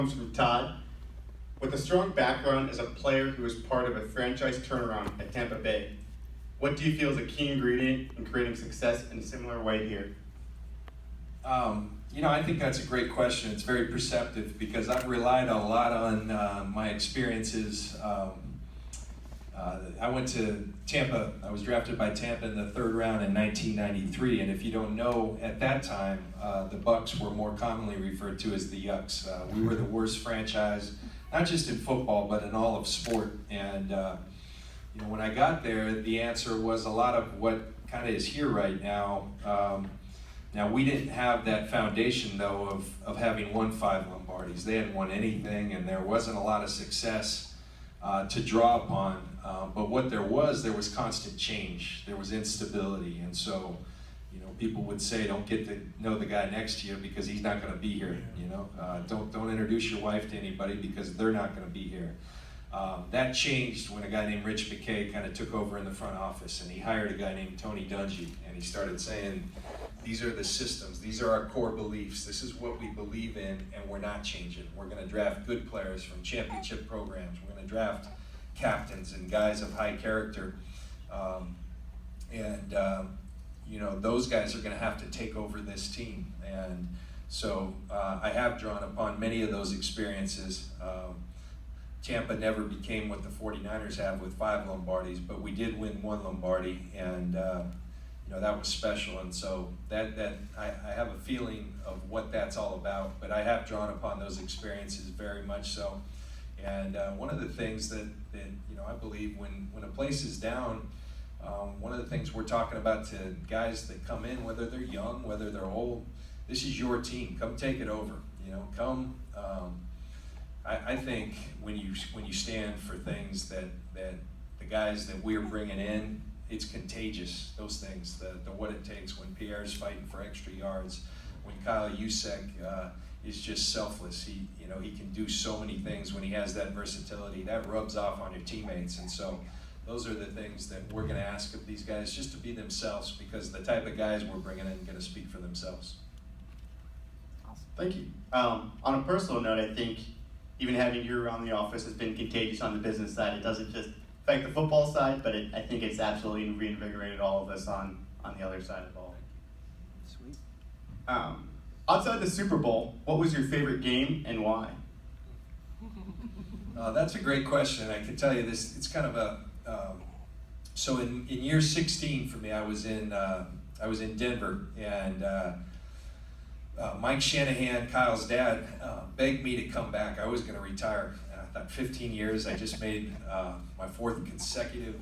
Comes from Todd. With a strong background as a player who was part of a franchise turnaround at Tampa Bay, what do you feel is a key ingredient in creating success in a similar way here? I think that's a great question. It's very perceptive because I've relied a lot on my experiences. I went to Tampa. I was drafted by Tampa in the third round in 1993, and if you don't know, at that time, the Bucks were more commonly referred to as the Yucks. We were the worst franchise, not just in football, but in all of sport. And when I got there, the answer was a lot of what kind of is here right now. Now, we didn't have that foundation, though, of having won 5 Lombardis. They hadn't won anything, and there wasn't a lot of success to draw upon. But what there was constant change. There was instability. And so, people would say, don't get to know the guy next to you because he's not going to be here. Don't introduce your wife to anybody because they're not going to be here. That changed when a guy named Rich McKay kind of took over in the front office, and he hired a guy named Tony Dungy, and he started saying, these are the systems, these are our core beliefs, this is what we believe in, and we're not changing. We're going to draft good players from championship programs. We're going to draft captains and guys of high character. Those guys are going to have to take over this team. And so I have drawn upon many of those experiences. Tampa never became what the 49ers have with 5 Lombardis, but we did win 1 Lombardi, and that was special. And so I have a feeling of what that's all about, but I have drawn upon those experiences very much so. And one of the things that I believe when a place is down, one of the things we're talking about to guys that come in, whether they're young, whether they're old, this is your team. Come take it over. Come. I think when you stand for things that the guys that we're bringing in, it's contagious. Those things, the what it takes when Pierre's fighting for extra yards, when Kyle Juszczyk is just selfless. He can do so many things when he has that versatility. That rubs off on your teammates, and so those are the things that we're going to ask of these guys, just to be themselves, because the type of guys we're bringing in are going to speak for themselves. Awesome. Thank you. On a personal note, I think even having you around the office has been contagious on the business side. It doesn't just affect the football side, but I think it's absolutely reinvigorated all of us on the other side of the ball. Sweet. Outside the Super Bowl, what was your favorite game and why? That's a great question. I can tell you this. It's kind of a so in year 16 for me, I was in Denver, and Mike Shanahan, Kyle's dad, begged me to come back. I was going to retire. I thought 15 years. I just made my 4th consecutive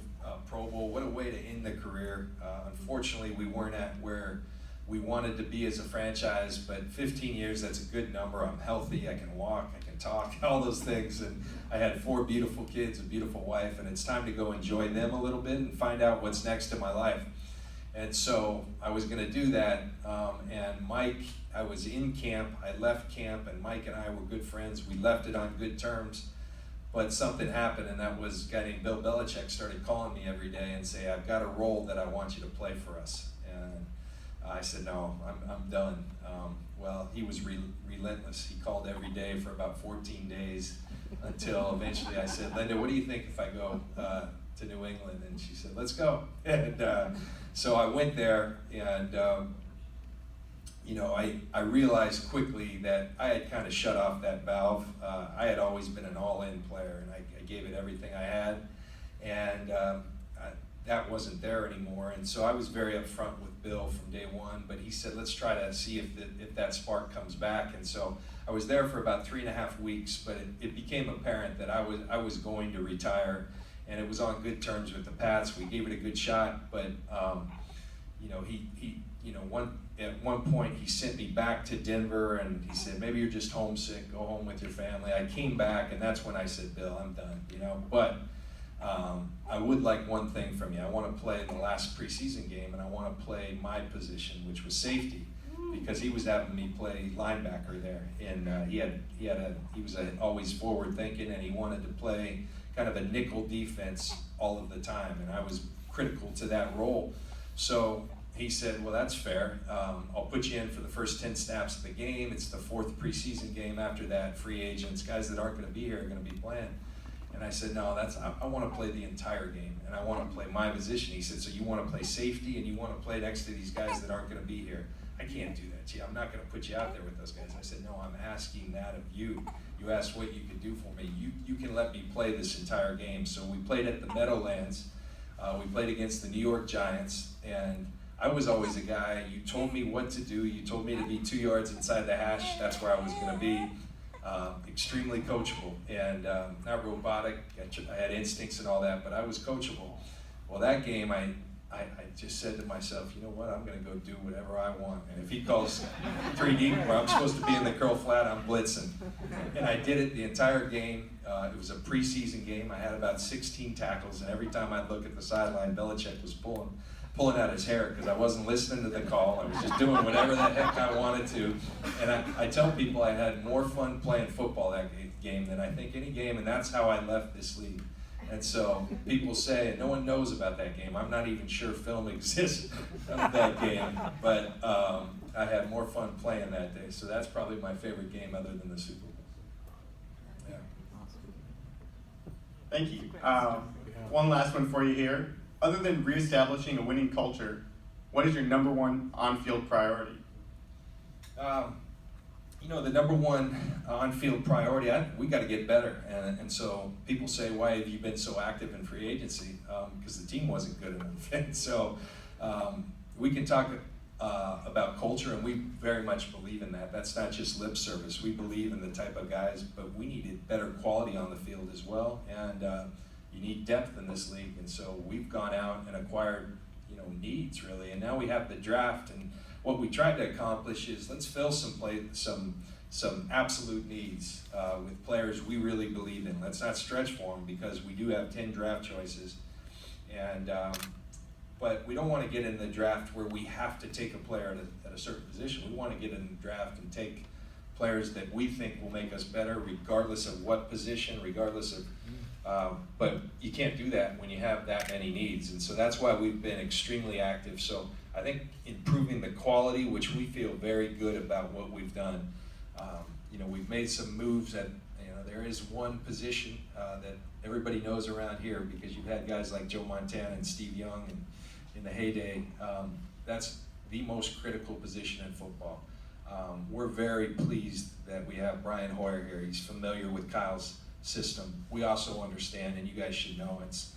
Pro Bowl. What a way to end the career. Unfortunately, we weren't at where we wanted to be as a franchise, but 15 years, that's a good number. I'm healthy, I can walk, I can talk, all those things. And I had 4 beautiful kids, a beautiful wife, and it's time to go enjoy them a little bit and find out what's next in my life. And so I was going to do that, and Mike, I was in camp, I left camp, and Mike and I were good friends. We left it on good terms, but something happened, and that was a guy named Bill Belichick started calling me every day and say, I've got a role that I want you to play for us. And I said, no, I'm done. Well, he was relentless. He called every day for about 14 days until eventually I said, Linda, what do you think if I go to New England? And she said, let's go. And so I went there, and I realized quickly that I had kind of shut off that valve. I had always been an all-in player, and I gave it everything I had, and that wasn't there anymore. And so I was very upfront with Bill from day one, but he said, let's try to see if that spark comes back. And so I was there for about 3.5 weeks, but it became apparent that I was going to retire, and it was on good terms with the Pats. We gave it a good shot, but at one point he sent me back to Denver, and he said, maybe you're just homesick, go home with your family. I came back, and that's when I said, Bill, I'm done, but I would like one thing from you. I want to play the last preseason game, and I want to play my position, which was safety, because he was having me play linebacker there, and he was always forward thinking, and he wanted to play kind of a nickel defense all of the time, and I was critical to that role. So he said, well, that's fair. I'll put you in for the first 10 snaps of the game. It's the 4th preseason game. After that, free agents, guys that aren't going to be here are going to be playing. And I said, no, I want to play the entire game, and I want to play my position. He said, so you want to play safety, and you want to play next to these guys that aren't going to be here. I can't do that, Gee, I'm not going to put you out there with those guys. I said, no, I'm asking that of you. You asked what you could do for me. You can let me play this entire game. So we played at the Meadowlands. We played against the New York Giants, and I was always a guy, you told me what to do, you told me to be 2 yards inside the hash, that's where I was going to be. Extremely coachable, and not robotic. I had instincts and all that, but I was coachable. Well, that game, I just said to myself, you know what, I'm going to go do whatever I want. And if he calls 3 deep where I'm supposed to be in the curl flat, I'm blitzing. And I did it the entire game. It was a preseason game. I had about 16 tackles, and every time I'd look at the sideline, Belichick was pulling out his hair because I wasn't listening to the call. I was just doing whatever the heck I wanted to. And I tell people I had more fun playing football that game than I think any game, and that's how I left this league. And so people say, and no one knows about that game. I'm not even sure film exists of that game, but I had more fun playing that day. So that's probably my favorite game other than the Super Bowl. Yeah. Thank you. One last one for you here. Other than reestablishing a winning culture, what is your number one on-field priority? The number one on-field priority, we got to get better. And so people say, why have you been so active in free agency? Because the team wasn't good enough. And so we can talk about culture, and we very much believe in that. That's not just lip service. We believe in the type of guys, but we needed better quality on the field as well. And you need depth in this league. And so we've gone out and acquired, needs really. And now we have the draft, and what we tried to accomplish is let's fill some absolute needs with players we really believe in. Let's not stretch for them because we do have 10 draft choices, and but we don't want to get in the draft where we have to take a player at a certain position. We want to get in the draft and take players that we think will make us better, regardless of what position, regardless of. But you can't do that when you have that many needs, and so that's why we've been extremely active. So I think improving the quality, which we feel very good about what we've done. We've made some moves that, there is one position that everybody knows around here because you've had guys like Joe Montana and Steve Young and in the heyday. That's the most critical position in football. We're very pleased that we have Brian Hoyer here. He's familiar with Kyle's system. We also understand, and you guys should know, it's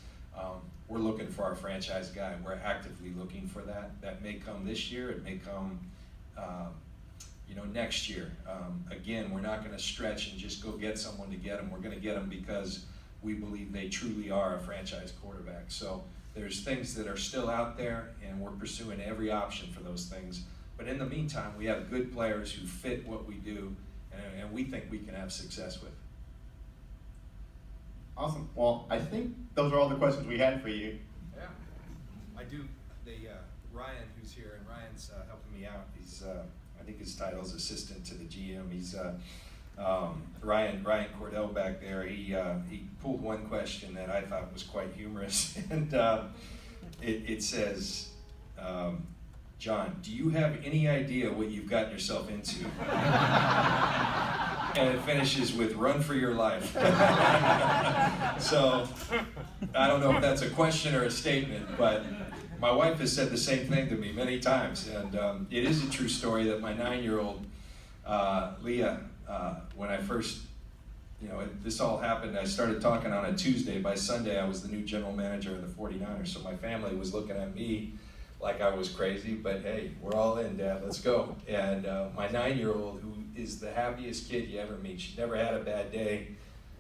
we're looking for our franchise guy. We're actively looking for that. That may come this year. It may come, next year. Again, we're not going to stretch and just go get someone to get them. We're going to get them because we believe they truly are a franchise quarterback. So there's things that are still out there, and we're pursuing every option for those things. But in the meantime, we have good players who fit what we do, and we think we can have success with. Awesome. Well, I think those are all the questions we had for you. Yeah, I do. Ryan, who's here, and Ryan's helping me out. He's, I think his title is assistant to the GM. He's Ryan Cordell back there. He pulled one question that I thought was quite humorous, and it says, John, do you have any idea what you've gotten yourself into? And it finishes with, run for your life. So, I don't know if that's a question or a statement, but my wife has said the same thing to me many times, and it is a true story that my 9-year-old, Leah, when I first, this all happened, I started talking on a Tuesday. By Sunday, I was the new general manager of the 49ers, so my family was looking at me like I was crazy, but hey, we're all in, Dad, let's go. And my 9-year-old, who is the happiest kid you ever meet, she never had a bad day,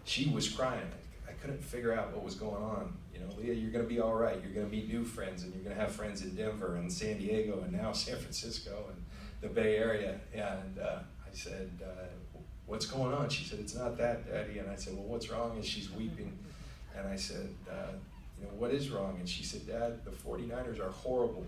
she was crying. I couldn't figure out what was going on. Leah, you're gonna be all right. You're gonna meet new friends, and you're gonna have friends in Denver and San Diego and now San Francisco and the Bay Area. And I said, what's going on? She said, it's not that, Daddy. And I said, well, what's wrong? And she's weeping. And I said, what is wrong? And she said, Dad, the 49ers are horrible.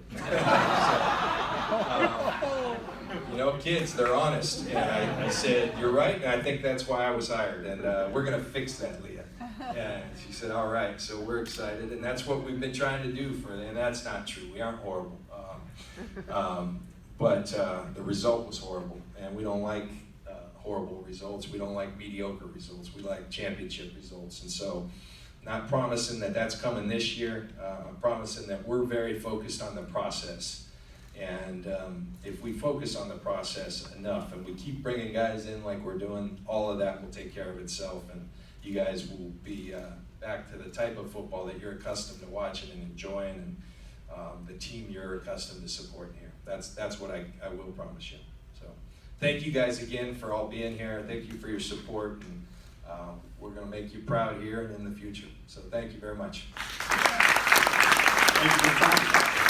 So, kids, they're honest. And I said, you're right, and I think that's why I was hired. And we're going to fix that, Leah. And she said, all right. So we're excited. And that's what we've been trying to do and that's not true. We aren't horrible. But the result was horrible, and we don't like horrible results. We don't like mediocre results. We like championship results. And so, not promising that that's coming this year. I'm promising that we're very focused on the process. And if we focus on the process enough and we keep bringing guys in like we're doing, all of that will take care of itself, and you guys will be back to the type of football that you're accustomed to watching and enjoying, and the team you're accustomed to supporting here. That's what I will promise you. So thank you guys again for all being here. Thank you for your support, and we're going to make you proud here and in the future. So thank you very much. Thank you for your time.